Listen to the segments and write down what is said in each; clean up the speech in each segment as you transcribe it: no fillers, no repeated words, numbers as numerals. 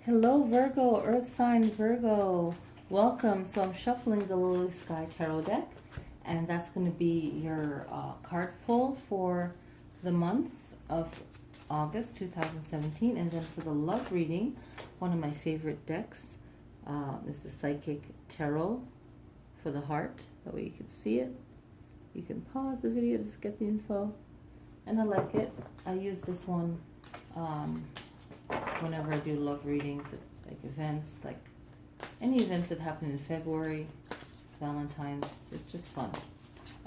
Hello, Virgo, Earth sign Virgo. Welcome. So I'm shuffling the Lilly Sky Tarot deck, and that's going to be your card pull for the month of August 2017. And then for the love reading, one of my favorite decks is the Psychic Tarot for the heart. That way you can see it. You can pause the video to get the info. And I like it. I use this one whenever I do love readings, like events, like any events that happen in February, Valentine's. It's just fun.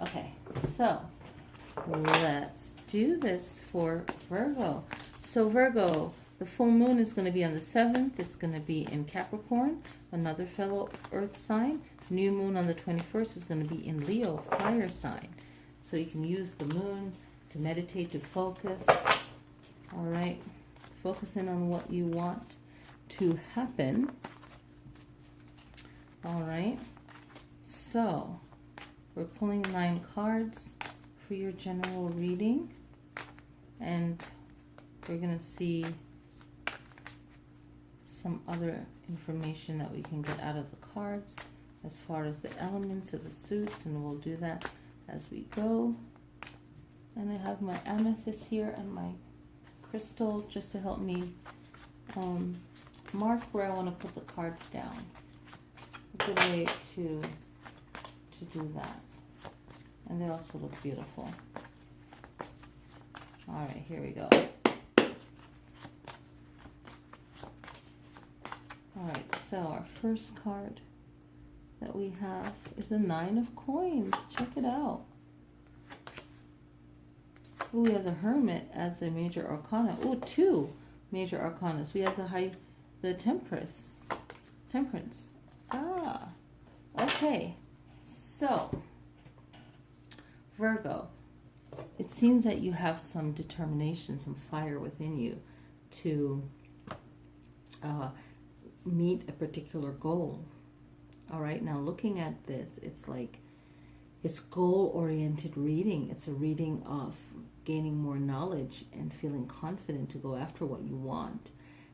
Okay, so let's do this for Virgo. So Virgo, the full moon is going to be on the 7th. It's going to be in Capricorn, another fellow earth sign. New moon on the 21st is going to be in Leo, fire sign. So you can use the moon to meditate, to focus. All right, focusing on what you want to happen. All right, so we're pulling 9 cards for your general reading, and we're going to see some other information that we can get out of the cards as far as the elements of the suits, and we'll do that as we go. And I have my amethyst here and my crystal just to help me mark where I want to put the cards down. A good way to do that. And they also look beautiful. All right, here we go. All right, so our first card that we have is the 9 of Coins. Check it out. Ooh, we have the Hermit as a major arcana. Ooh, 2 major arcanas. We have the Temperance. Ah, okay. So, Virgo, it seems that you have some determination, some fire within you to meet a particular goal. All right, now looking at this, it's like it's goal-oriented reading. It's a reading of gaining more knowledge and feeling confident to go after what you want.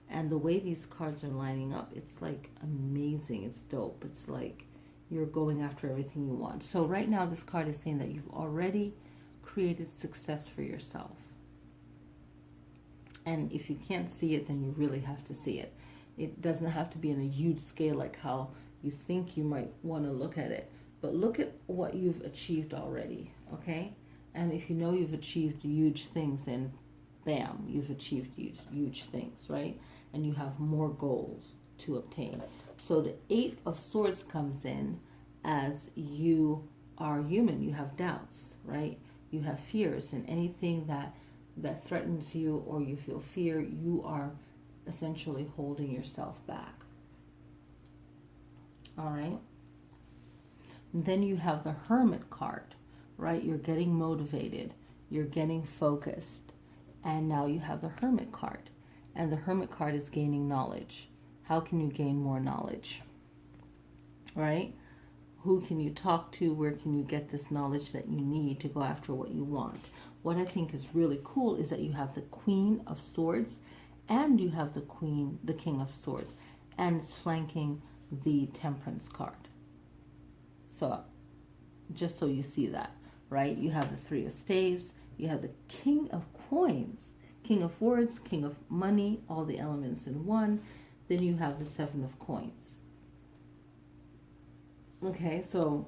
And the way these cards are lining up, it's like amazing. It's dope. It's like you're going after everything you want. So right now this card is saying that you've already created success for yourself. And if you can't see it, then you really have to see it. It doesn't have to be in a huge scale like how you think you might want to look at it. But look at what you've achieved already, okay? And if you know you've achieved huge things, then bam, you've achieved huge things, right? And you have more goals to obtain. So the 8 of Swords comes in as you are human. You have doubts, right? You have fears, and anything that threatens you or you feel fear, you are essentially holding yourself back. All right? And then you have the Hermit card, right? You're getting motivated. You're getting focused. And now you have the Hermit card. And the Hermit card is gaining knowledge. How can you gain more knowledge? Right? Who can you talk to? Where can you get this knowledge that you need to go after what you want? What I think is really cool is that you have the Queen of Swords and you have the King of Swords. And it's flanking the Temperance card. So, just so you see that, right? You have the 3 of Staves, you have the King of Coins, King of Words, King of Money, all the elements in one. Then you have the 7 of Coins. Okay, so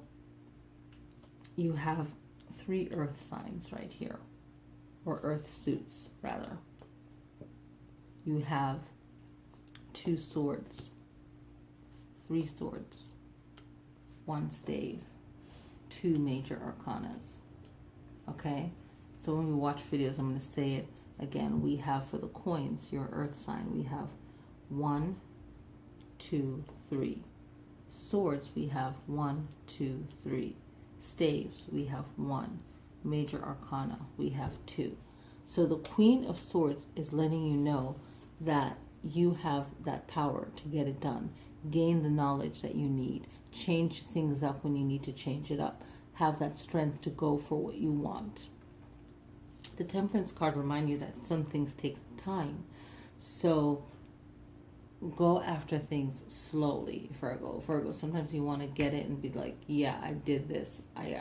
you have 3 earth signs right here, or earth suits, rather. You have 2 swords, 3 swords, 1 stave, 2 major arcanas. Okay, so when we watch videos, I'm going to say it again. We have for the coins, your earth sign, we have 1, 2, 3. Swords, we have 1, 2, 3. Staves, we have 1. Major arcana, we have 2. So the Queen of Swords is letting you know that you have that power to get it done. Gain the knowledge that you need. Change things up when you need to change it up. Have that strength to go for what you want. The Temperance card reminds you that some things take time. So go after things slowly, Virgo. Virgo, sometimes you want to get it and be like, yeah, I did this. I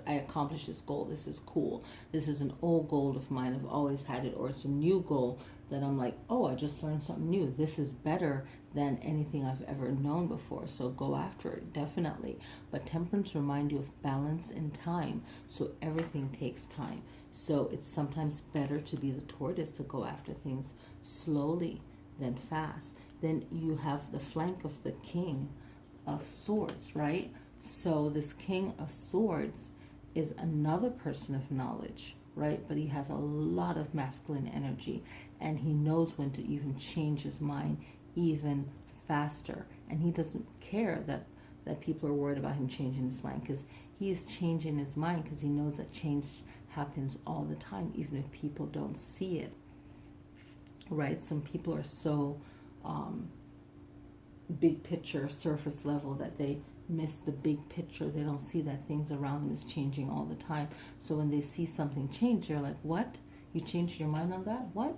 accomplished this goal. This is cool. This is an old goal of mine. I've always had it. Or it's a new goal that I'm like, oh, I just learned something new. This is better than anything I've ever known before. So go after it, definitely. But temperance remind you of balance and time. So everything takes time. So it's sometimes better to be the tortoise, to go after things slowly than fast. Then you have the flank of the King of Swords, right? So this King of Swords is another person of knowledge, right? But he has a lot of masculine energy, and he knows when to even change his mind even faster. And he doesn't care that people are worried about him changing his mind, because he is changing his mind because he knows that change happens all the time, even if people don't see it, right? Some people are so big picture, surface level, that they miss the big picture. They don't see that things around them is changing all the time. So when they see something change, they're like, what? You changed your mind on that? What?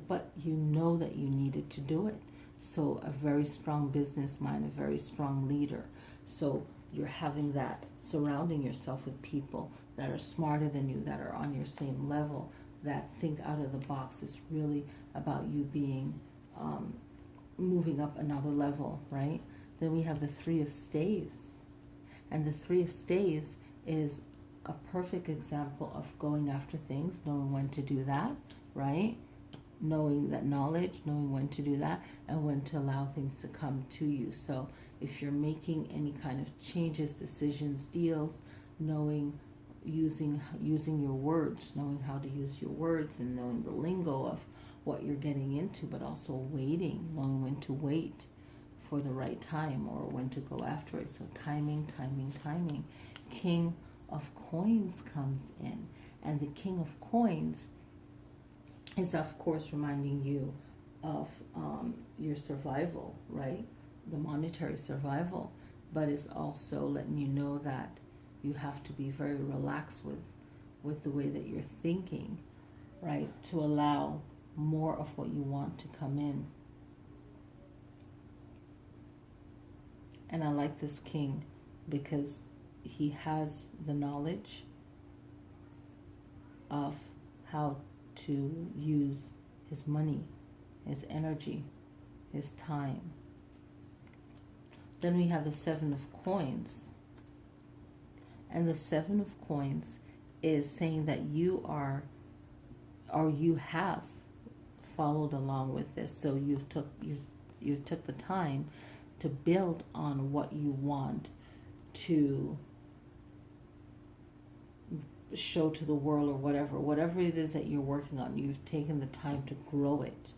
But you know that you needed to do it. So a very strong business mind, a very strong leader. So you're having that, surrounding yourself with people that are smarter than you, that are on your same level, that think out of the box. Is really about you being moving up another level, right? Then we have the Three of Staves. And the Three of Staves is a perfect example of going after things, knowing when to do that, right? Knowing that knowledge, knowing when to do that, and when to allow things to come to you. So if you're making any kind of changes, decisions, deals, knowing, using your words, knowing how to use your words, and knowing the lingo of what you're getting into, but also waiting, knowing when to wait for the right time or when to go after it. So timing, timing, timing. King of Coins comes in, and the King of Coins is, of course, reminding you of your survival, right? The monetary survival, but it's also letting you know that you have to be very relaxed with the way that you're thinking, right? To allow more of what you want to come in. And I like this king because he has the knowledge of how to use his money, his energy, his time. Then we have the Seven of Coins. And the Seven of Coins is saying that you are, or you have followed along with this. So you've took the time to build on what you want to show to the world, or whatever it is that you're working on. You've taken the time to grow it,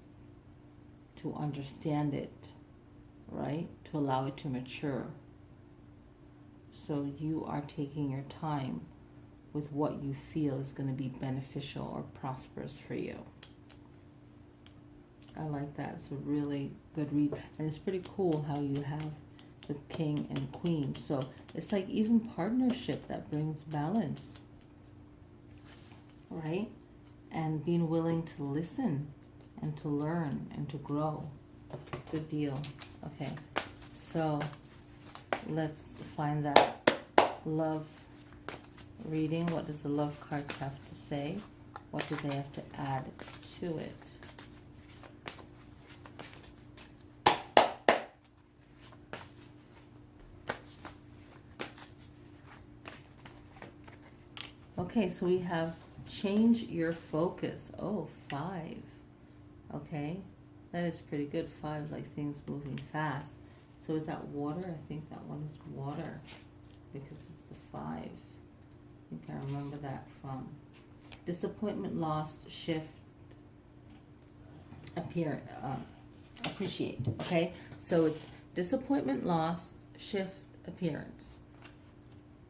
to understand it, right? To allow it to mature. So you are taking your time with what you feel is going to be beneficial or prosperous for you. I like that. It's a really good read. And it's pretty cool how you have the King and Queen. So it's like even partnership that brings balance, right? And being willing to listen and to learn and to grow. Good deal. Okay, so let's find that love reading. What does the love cards have to say? What do they have to add to it? Okay, so we have change your focus. Oh, 5. Okay, that is pretty good. 5, like things moving fast. So is that water? I think that one is water because it's the 5. I think I remember that from disappointment, lost, shift, appreciate. Okay, so it's disappointment, lost, shift, appearance.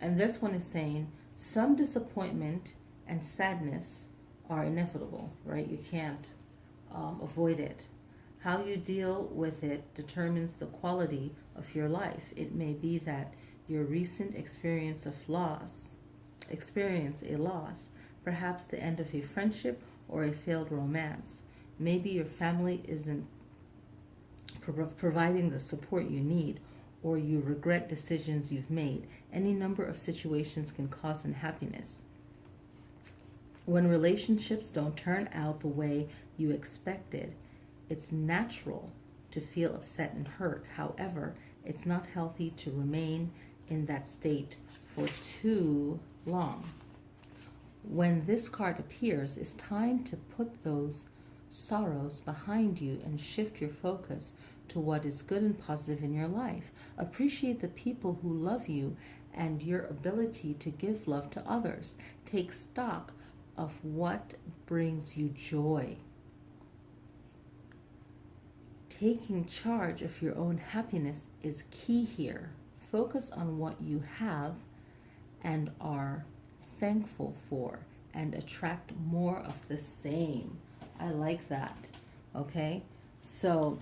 And this one is saying some disappointment and sadness are inevitable, right? You can't avoid it. How you deal with it determines the quality of your life. It may be that your recent experience a loss, perhaps the end of a friendship or a failed romance. Maybe your family isn't providing the support you need, or you regret decisions you've made. Any number of situations can cause unhappiness. When relationships don't turn out the way you expected, it's natural to feel upset and hurt. However, it's not healthy to remain in that state for too long. When this card appears, it's time to put those sorrows behind you and shift your focus to what is good and positive in your life. Appreciate the people who love you and your ability to give love to others. Take stock of what brings you joy. Taking charge of your own happiness is key here. Focus on what you have and are thankful for, and attract more of the same. I like that. Okay, so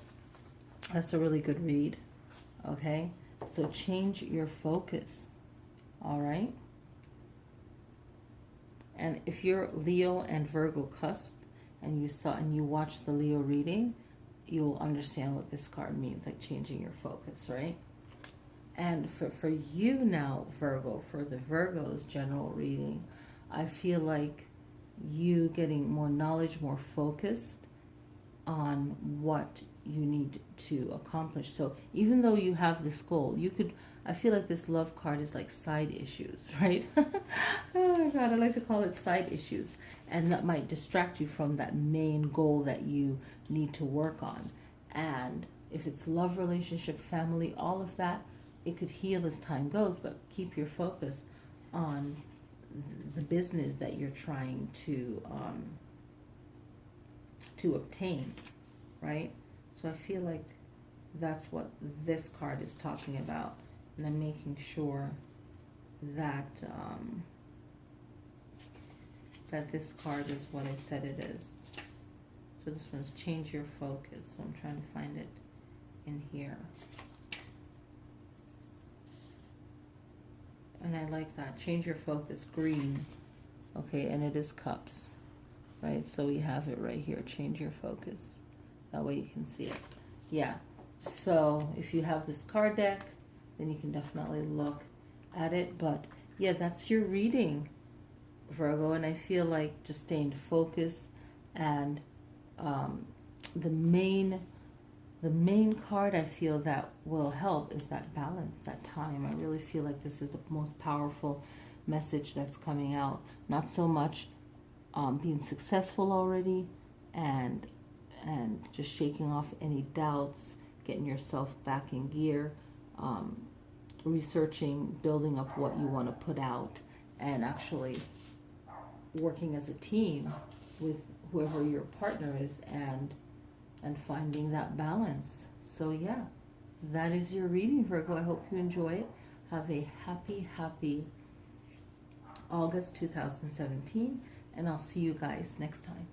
that's a really good read. Okay, so change your focus. All right, and if you're Leo and Virgo cusp, and you watch the Leo reading, you'll understand what this card means, like changing your focus, right? And for you now, Virgo, for the Virgos general reading, I feel like you getting more knowledge, more focused on what you need to accomplish. So even though you have this goal, I feel like this love card is like side issues, right? Oh my God, I like to call it side issues. And that might distract you from that main goal that you need to work on. And if it's love, relationship, family, all of that, it could heal as time goes, but keep your focus on the business that you're trying to obtain, right? So I feel like that's what this card is talking about, and I'm making sure that that this card is what I said it is. So this one's change your focus. So I'm trying to find it in here. And I like that. Change your focus, green. Okay, and it is cups, right? So we have it right here. Change your focus. That way you can see it. Yeah. So if you have this card deck, then you can definitely look at it. But yeah, that's your reading, Virgo. And I feel like just staying focused, and the main card I feel that will help is that balance, that time. I really feel like this is the most powerful message that's coming out. Not so much being successful already and just shaking off any doubts, getting yourself back in gear, researching, building up what you want to put out, and actually working as a team with whoever your partner is, and finding that balance. So yeah, that is your reading, Virgo. I hope you enjoy it. Have a happy August 2017, and I'll see you guys next time.